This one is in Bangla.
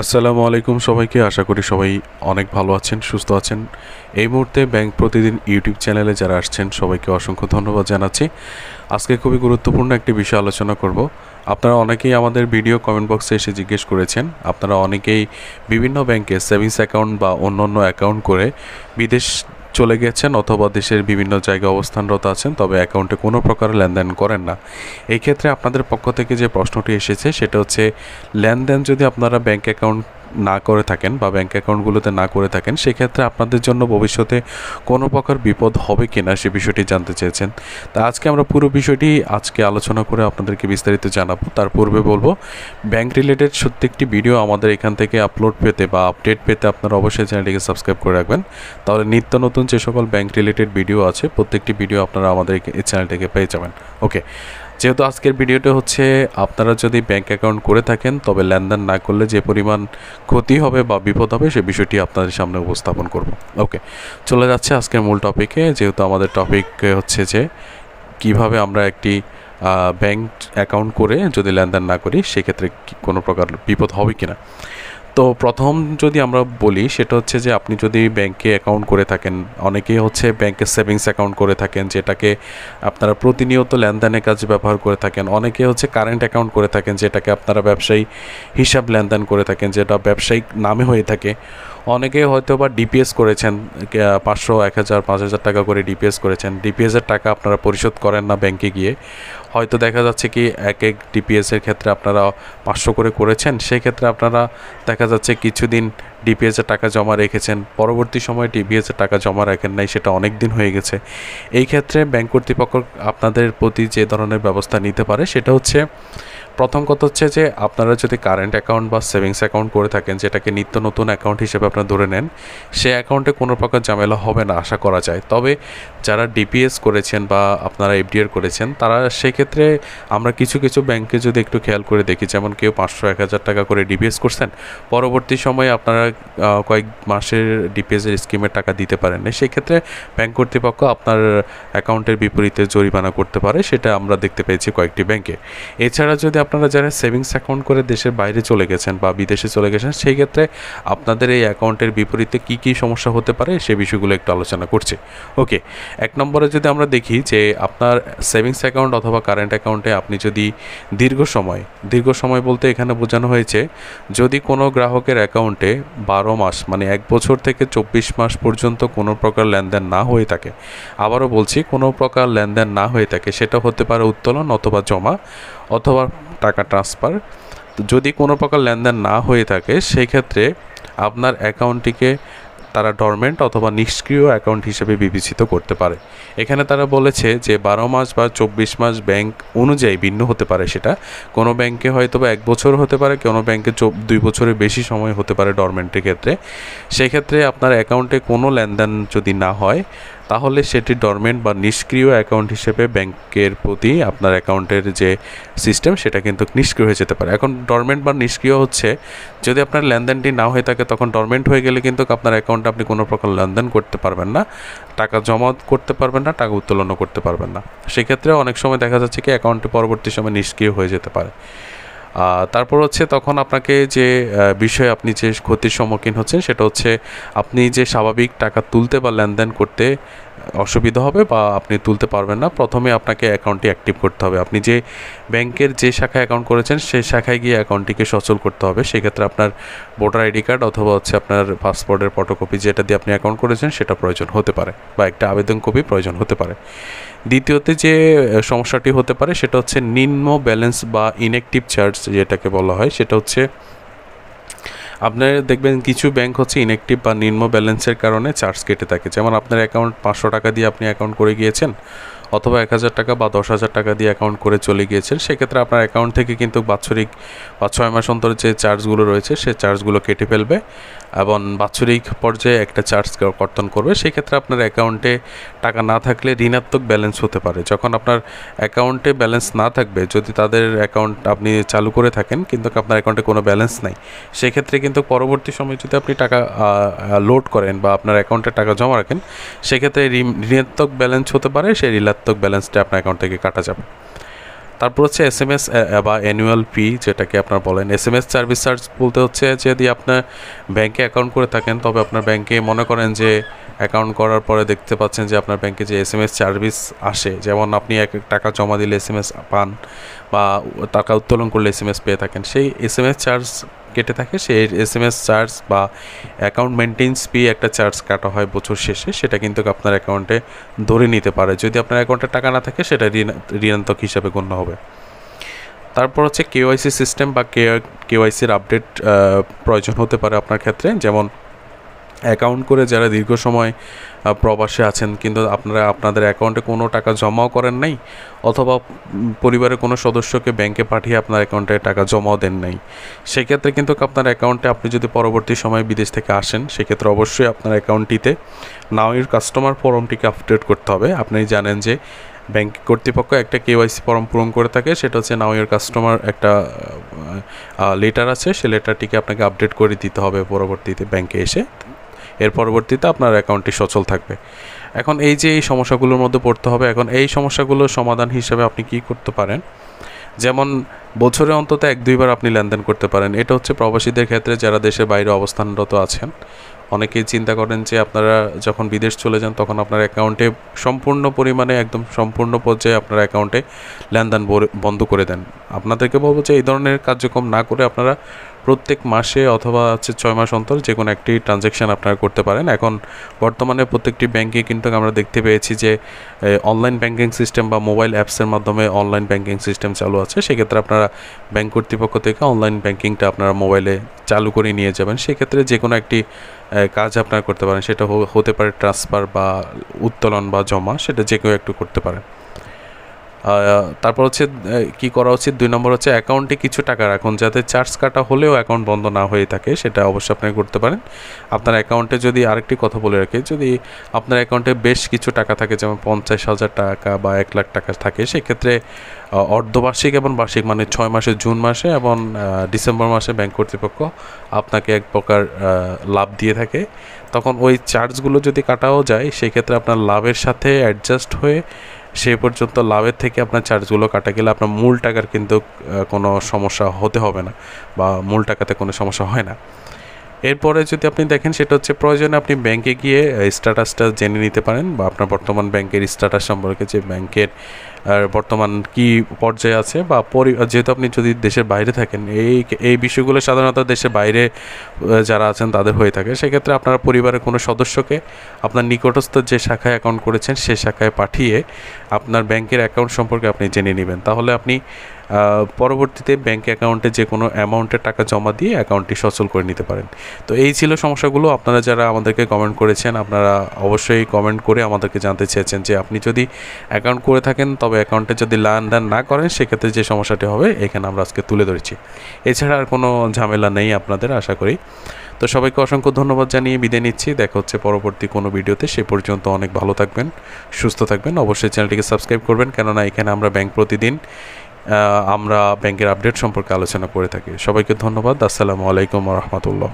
আসসালামু আলাইকুম সবাইকে। আশা করি সবাই অনেক ভালো আছেন, সুস্থ আছেন। এই মুহূর্তে ব্যাংক প্রতিদিন ইউটিউব চ্যানেলে যারা আসছেন সবাইকে অসংখ্য ধন্যবাদ জানাচ্ছি। আজকে খুবই গুরুত্বপূর্ণ একটি বিষয় আলোচনা করব। আপনারা অনেকেই আমাদের ভিডিও কমেন্ট বক্সে এসে জিজ্ঞেস করেছেন, আপনারা অনেকেই বিভিন্ন ব্যাংকে সেভিংস অ্যাকাউন্ট বা অন্য অ্যাকাউন্ট করে বিদেশ চলে গেছেন অথবা দেশের বিভিন্ন জায়গায় অবস্থানরত আছেন, তবে অ্যাকাউন্টে কোনো প্রকার লেনদেন করেন না। এই ক্ষেত্রে আপনাদের পক্ষ থেকে যে প্রশ্নটি এসেছে সেটা হচ্ছে, লেনদেন যদি আপনারা ব্যাংক অ্যাকাউন্ট না করে থাকেন বা ব্যাংক অ্যাকাউন্টগুলোতে না করে থাকেন, সেক্ষেত্রে আপনাদের জন্য ভবিষ্যতে কোনো প্রকার বিপদ হবে কিনা সে বিষয়টি জানতে চেয়েছেন। তা আজকে আমরা পুরো বিষয়টি আলোচনা করে আপনাদেরকে বিস্তারিত জানাবো। তার পূর্বে বলবো, ব্যাংক রিলেটেড প্রত্যেকটি ভিডিও আমাদের এখান থেকে আপলোড পেতে বা আপডেট পেতে আপনারা অবশ্যই চ্যানেলটিকে সাবস্ক্রাইব করে রাখবেন। তাহলে নিত্য নতুন যে সকল ব্যাংক রিলেটেড ভিডিও আছে প্রত্যেকটি ভিডিও আপনারা আমাদের এই চ্যানেল থেকে পেয়ে যাবেন। ওকে, যেহেতু আজকের ভিডিওটা হচ্ছে আপনারা যদি ব্যাংক অ্যাকাউন্ট করে থাকেন তবে লেনদেন না করলে যে পরিমাণ ক্ষতি হবে বা বিপদ হবে সে বিষয়টি আপনাদের সামনে উপস্থাপন করব। ওকে, চলে যাচ্ছে আজকের মূল টপিকে। যেহেতু আমাদের টপিক হচ্ছে যে কিভাবে আমরা একটি ব্যাংক অ্যাকাউন্ট করে যদি লেনদেন না করি সেক্ষেত্রে কোনো প্রকার বিপদ হবে কিনা। তো প্রথম যদি আমরা বলি সেটা হচ্ছে যে আপনি যদি ব্যাংকে অ্যাকাউন্ট করে থাকেন, অনেকেই হচ্ছে ব্যাংকে সেভিংস অ্যাকাউন্ট করে থাকেন যেটাকে আপনারা প্রতিনিয়ত লেনদেনের কাজে ব্যবহার করে থাকেন। অনেকে হচ্ছে কারেন্ট অ্যাকাউন্ট করে থাকেন যেটাকে আপনারা ব্যবসায়ী হিসাব লেনদেন করে থাকেন, যেটা ব্যবসায়িক নামে হয়ে থাকে। অনেকে হয়তো বা ডিপিএস করেছেন, 500, 1000, 5000 টাকা করে ডিপিএস করেছেন। ডিপিএসের টাকা আপনারা পরিশোধ করেন না ব্যাংকে গিয়ে। হয়তো দেখা যাচ্ছে কি এক ডিপিএসের ক্ষেত্রে আপনারা 500 করে করেছেন, সেক্ষেত্রে আপনারা দেখা যাচ্ছে কিছুদিন ডিপিএসের টাকা জমা রেখেছেন, পরবর্তী সময়ে ডিপিএসের টাকা জমা রাখেন নাই, সেটা অনেক দিন হয়ে গেছে। এই ক্ষেত্রে ব্যাংক কর্তৃপক্ষ আপনাদের প্রতি যে ধরনের ব্যবস্থা নিতে পারে সেটা হচ্ছে, প্রথম কথা হচ্ছে যে আপনারা যদি কারেন্ট অ্যাকাউন্ট বা সেভিংস অ্যাকাউন্ট করে থাকেন যেটাকে নিত্য নতুন অ্যাকাউন্ট হিসেবে আপনারা ধরে নেন, সে অ্যাকাউন্টে কোনো প্রকার ঝামেলা হবে না আশা করা যায়। তবে যারা ডিপিএস করেছেন বা আপনারা এফডিআর করেছেন, তারা সেক্ষেত্রে আমরা কিছু কিছু ব্যাংকে যদি একটু খেয়াল করে দেখি, যেমন কেউ 500, 1000 টাকা করে ডিপিএস করছেন, পরবর্তী সময়ে আপনারা কয়েক মাসের ডিপিএসের স্কিমের টাকা দিতে পারেন না, সেক্ষেত্রে ব্যাংক কর্তৃপক্ষ আপনার অ্যাকাউন্টের বিপরীতে জরিমানা করতে পারে। সেটা আমরা দেখতে পেয়েছি কয়েকটি ব্যাংকে। এছাড়া যদি আপনারা যারা সেভিংস অ্যাকাউন্ট করে দেশের বাইরে চলে গেছেন বা বিদেশে চলে গেছেন, সেই ক্ষেত্রে আপনাদের এই অ্যাকাউন্টের বিপরীতে কি কি সমস্যা হতে পারে সে বিষয়গুলো একটু আলোচনা করছি। ওকে, এক নম্বরে যদি আমরা দেখি যে আপনার সেভিংস অ্যাকাউন্ট অথবা কারেন্ট অ্যাকাউন্টে আপনি যদি দীর্ঘ সময় বলতে এখানে বোঝানো হয়েছে, যদি কোনো গ্রাহকের অ্যাকাউন্টে 12 মাস মানে 1 বছর থেকে 24 মাস পর্যন্ত কোনো প্রকার লেনদেন না হয়ে থাকে, আবারও বলছি কোনো প্রকার লেনদেন না হয়ে থাকে, সেটা হতে পারে উত্তোলন অথবা জমা অথবা টাকা ট্রান্সফার। যদি কোনো প্রকার লেনদেন না হয়ে থাকে সেই ক্ষেত্রে আপনার অ্যাকাউন্টটিকে তারা ডরমেন্ট অথবা নিষ্ক্রিয় অ্যাকাউন্ট হিসেবে বিবেচিত করতে পারে। এখানে তারা বলেছে যে 12 মাস বা 24 মাস ব্যাংক অনুযায়ী ভিন্ন হতে পারে। সেটা কোনো ব্যাংকে হয়তো বা 1 বছর হতে পারে, কোনো ব্যাংকে 2 বছরের বেশি সময় হতে পারে ডরমেন্টের ক্ষেত্রে। সেক্ষেত্রে আপনার অ্যাকাউন্টে কোনো লেনদেন যদি না হয় তাহলে সেটি ডরমেন্ট বা নিষ্ক্রিয় অ্যাকাউন্ট হিসেবে ব্যাংকের প্রতি আপনার অ্যাকাউন্টের যে সিস্টেম সেটা কিন্তু নিষ্ক্রিয় হয়ে যেতে পারে। এখন ডরমেন্ট বা নিষ্ক্রিয় হচ্ছে, যদি আপনার লেনদেনটি না হয়ে থাকে তখন ডরমেন্ট হয়ে গেলে কিন্তু আপনার অ্যাকাউন্টে আপনি কোনো প্রকার লেনদেন করতে পারবেন না, টাকা জমা করতে পারবেন না, টাকা উত্তোলনও করতে পারবেন না। সেক্ষেত্রে অনেক সময় দেখা যাচ্ছে কি অ্যাকাউন্টটি পরবর্তী সময় নিষ্ক্রিয় হয়ে যেতে পারে। তারপর হচ্ছে তখন আপনাকে যে বিষয়ে আপনি যে ক্ষতির সম্মুখীন হচ্ছেন সেটা হচ্ছে, আপনি যে স্বাভাবিক টাকা তুলতে বা লেনদেন করতে অসুবিধা হবে বা আপনি তুলতে পারবেন না। প্রথমে আপনাকে অ্যাকাউন্টটি অ্যাক্টিভ করতে হবে। আপনি যে ব্যাংকের যে শাখায় অ্যাকাউন্ট করেছেন সেই শাখায় গিয়ে অ্যাকাউন্টটিকে সচল করতে হবে। সেক্ষেত্রে আপনার ভোটার আইডি কার্ড অথবা হচ্ছে আপনার পাসপোর্টের ফটোকপি যেটা দিয়ে আপনি অ্যাকাউন্ট করেছেন সেটা প্রয়োজন হতে পারে, বা একটা আবেদন কপি প্রয়োজন হতে পারে। দ্বিতীয়তে যে সমস্যাটি হতে পারে সেটা হচ্ছে নিম্ন ব্যালেন্স বা ইনঅ্যাক্টিভ চার্জ যেটাকে বলা হয়। সেটা হচ্ছে আপনার দেখবেন কিছু ব্যাংক হচ্ছে ইনঅ্যাক্টিভ বা নিম্ন ব্যালেন্সের কারণে চার্জ কেটে থাকে। যেমন আপনার অ্যাকাউন্ট 500 টাকা দিয়ে আপনি অ্যাকাউন্ট করে গিয়েছেন অথবা 1000 টাকা বা 10,000 টাকা দিয়ে অ্যাকাউন্ট করে চলে গিয়েছেন, সেক্ষেত্রে আপনার অ্যাকাউন্ট থেকে কিন্তু বাৎসরিক বা 6 মাস অন্তর যে চার্জগুলো রয়েছে সেই চার্জগুলো কেটে ফেলবে এবং বাৎসরিক পর্যায়ে একটা চার্জ কর্তন করবে। সেক্ষেত্রে আপনার অ্যাকাউন্টে টাকা না থাকলে ঋণাত্মক ব্যালেন্স হতে পারে। যখন আপনার অ্যাকাউন্টে ব্যালেন্স না থাকবে, যদি তাদের অ্যাকাউন্ট আপনি চালু করে থাকেন কিন্তু আপনার অ্যাকাউন্টে কোনো ব্যালেন্স নাই, সেক্ষেত্রে কিন্তু পরবর্তী সময়ে যদি আপনি টাকা লোড করেন বা আপনার অ্যাকাউন্টে টাকা জমা রাখেন, সেক্ষেত্রে ঋণাত্মক ব্যালেন্স হতে পারে, সেই ঋণাত্মক ব্যালেন্সটা আপনার অ্যাকাউন্ট থেকে কাটা যাবে। তারপর হচ্ছে SMS বা অ্যানুয়াল ফি, যেটাকে আপনার বলেন। SMS সার্ভিস চার্জ বলতে হচ্ছে যদি আপনার ব্যাংকে অ্যাকাউন্ট করে থাকেন, তবে আপনার ব্যাংকে মনে করেন যে অ্যাকাউন্ট করার পরে দেখতে পাচ্ছেন যে আপনার ব্যাংকে যে SMS সার্ভিস আসে, যেমন আপনি টাকা জমা দিলে SMS পান বা টাকা উত্তোলন করলে SMS পেয়ে থাকেন, সেই SMS চার্জ কেটে থাকে। সেই SMS চার্জ বা অ্যাকাউন্ট মেনটেন্স ফি একটা চার্জ কাটা হয় বছর শেষে, সেটা কিন্তু আপনার অ্যাকাউন্টে ধরে নিতে পারে। যদি আপনার অ্যাকাউন্টে টাকা না থাকে সেটা ঋণাত্মক হিসাবে গণ্য হবে। তারপর হচ্ছে KYC সিস্টেম বা KYCর আপডেট প্রয়োজন হতে পারে আপনার ক্ষেত্রে। যেমন অ্যাকাউন্ট করে যারা দীর্ঘ সময় প্রবাসে আছেন, কিন্তু আপনাদের অ্যাকাউন্টে কোনো টাকা জমাও করেন নাই, অথবা পরিবারের কোনো সদস্যকে ব্যাংকে পাঠিয়ে আপনার অ্যাকাউন্টে টাকা জমাও দেন নাই, সেক্ষেত্রে কিন্তু আপনার অ্যাকাউন্টে আপনি যদি পরবর্তী সময় বিদেশ থেকে আসেন, সেক্ষেত্রে অবশ্যই আপনার অ্যাকাউন্টটিতে নাও ইউর কাস্টমার ফর্মটিকে আপডেট করতে হবে। আপনি জানেন যে ব্যাংক কর্তৃপক্ষ একটা KYC ফর্ম পূরণ করে থাকে, সেটা হচ্ছে নাও ইউর কাস্টমার একটা লেটার আছে, সেই লেটারটিকে আপনাকে আপডেট করে দিতে হবে পরবর্তীতে ব্যাংকে এসে। এর পরবর্তীতে আপনার অ্যাকাউন্টটি সচল থাকবে। এখন এই যে এই সমস্যাগুলোর মধ্যে পড়তে হবে, এখন এই সমস্যাগুলোর সমাধান হিসেবে আপনি কি করতে পারেন, যেমন বছরে অন্তত 1-2 বার আপনি লেনদেন করতে পারেন। এটা হচ্ছে প্রবাসীদের ক্ষেত্রে, যারা দেশের বাইরে অবস্থানরত আছেন। অনেকেই চিন্তা করেন যে আপনারা যখন বিদেশ চলে যান তখন আপনার অ্যাকাউন্টে সম্পূর্ণ পরিমাণে, একদম সম্পূর্ণ পর্যায়ে আপনার অ্যাকাউন্টে লেনদেন বন্ধ করে দেন। আপনাদেরকে বলবো যে এই ধরনের কার্যক্রম না করে আপনারা প্রত্যেক মাসে অথবা হচ্ছে 6 মাস অন্তর যে কোনো একটি ট্রানজ্যাকশান আপনারা করতে পারেন। এখন বর্তমানে প্রত্যেকটি ব্যাংকে কিন্তু আমরা দেখতে পেয়েছি যে অনলাইন ব্যাংকিং সিস্টেম বা মোবাইল অ্যাপসের মাধ্যমে অনলাইন ব্যাংকিং সিস্টেম চালু আছে। সেক্ষেত্রে আপনারা ব্যাংক কর্তৃপক্ষ থেকে অনলাইন ব্যাংকিংটা আপনারা মোবাইলে চালু করে নিয়ে যাবেন। সেক্ষেত্রে যে কোনো একটি কাজ আপনারা করতে পারেন, সেটা হতে পারে ট্রান্সফার বা উত্তোলন বা জমা, সেটা যে কেউ একটু করতে পারেন। তারপর হচ্ছে কি করা উচিত, 2 নম্বর হচ্ছে অ্যাকাউন্টে কিছু টাকা রাখুন, যাতে চার্জ কাটা হলেও অ্যাকাউন্ট বন্ধ না হয়ে থাকে, সেটা অবশ্যই আপনি করতে পারেন। আপনার অ্যাকাউন্টে যদি আরেকটি কথা বলে রাখি, যদি আপনার অ্যাকাউন্টে বেশ কিছু টাকা থাকে, যেমন 50,000 টাকা বা 1 লাখ টাকা থাকে, সেক্ষেত্রে অর্ধবার্ষিক এবং বার্ষিক মানে 6 মাসে, জুন মাসে এবং ডিসেম্বর মাসে ব্যাংক কর্তৃপক্ষ আপনাকে এক প্রকার লাভ দিয়ে থাকে। তখন ওই চার্জগুলো যদি কাটাও যায়, সেক্ষেত্রে আপনার লাভের সাথে অ্যাডজাস্ট হয়ে সেই পর্যন্ত লাভের থেকে আপনার চার্জগুলো কাটা গেলে আপনার মূল টাকার কিন্তু কোনো সমস্যা হতে হবে না, বা মূল টাকাতে কোনো সমস্যা হয় না। এরপরে যদি আপনি দেখেন, সেটা হচ্ছে প্রয়োজনে আপনি ব্যাংকে গিয়ে স্ট্যাটাসটা জেনে নিতে পারেন, বা আপনার বর্তমান ব্যাংকের স্ট্যাটাস সম্পর্কে, যে ব্যাংকের বর্তমান কি পর্যায়ে আছে, বা যেহেতু আপনি যদি দেশের বাইরে থাকেন, এই বিষয়গুলো সাধারণত দেশের বাইরে যারা আছেন তাদের হয়ে থাকে। সেক্ষেত্রে আপনার পরিবারের কোনো সদস্যকে আপনার নিকটস্থ যে শাখায় অ্যাকাউন্ট করেছেন সেই শাখায় পাঠিয়ে আপনার ব্যাংকের অ্যাকাউন্ট সম্পর্কে আপনি জেনে নেবেন। তাহলে আপনি পরবর্তীতে ব্যাংক অ্যাকাউন্টে যে কোনো অ্যামাউন্টের টাকা জমা দিয়ে অ্যাকাউন্টটি সচল করে নিতে পারেন। তো এই ছিল সমস্যাগুলো। আপনারা যারা আমাদেরকে কমেন্ট করেছেন, আপনারা অবশ্যই কমেন্ট করে আমাদেরকে জানতে চেয়েছেন যে আপনি যদি অ্যাকাউন্ট করে থাকেন, তবে অ্যাকাউন্টে যদি লেনদেন না করেন, সেক্ষেত্রে যে সমস্যাটি হবে এখানে আমরা আজকে তুলে ধরেছি। এছাড়া আর কোনো ঝামেলা নেই আপনাদের, আশা করি। তো সবাইকে অসংখ্য ধন্যবাদ জানিয়ে বিদায় নিচ্ছি। দেখা হচ্ছে পরবর্তী কোনো ভিডিওতে। সে পর্যন্ত অনেক ভালো থাকবেন, সুস্থ থাকবেন। অবশ্যই চ্যানেলটিকে সাবস্ক্রাইব করবেন, কেননা এখানে আমরা ব্যাংক প্রতিদিন আমরা ব্যাংকের আপডেট সম্পর্কে আলোচনা করে থাকি। সবাইকে ধন্যবাদ। আসসালামু আলাইকুম ওয়া রাহমাতুল্লাহ।